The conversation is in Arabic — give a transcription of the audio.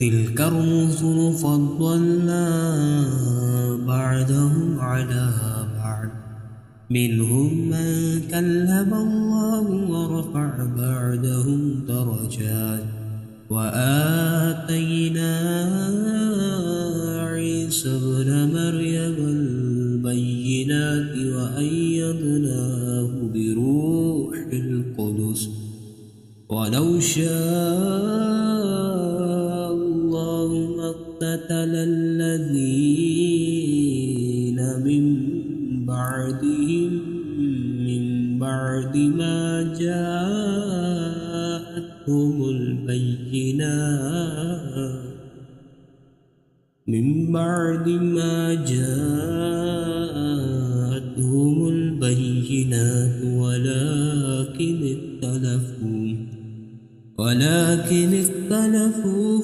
تلك الرسل فضلنا بعضهم على بعض منهم من كلم الله ورفع بعضهم درجات وآتينا عيسى ابن مريم البينات وأيدناه بروح القدس ولو شاء الله ما اقتتل الذين من بعدهم من بعد ما جاءتهم البينات ولكن اختلفوا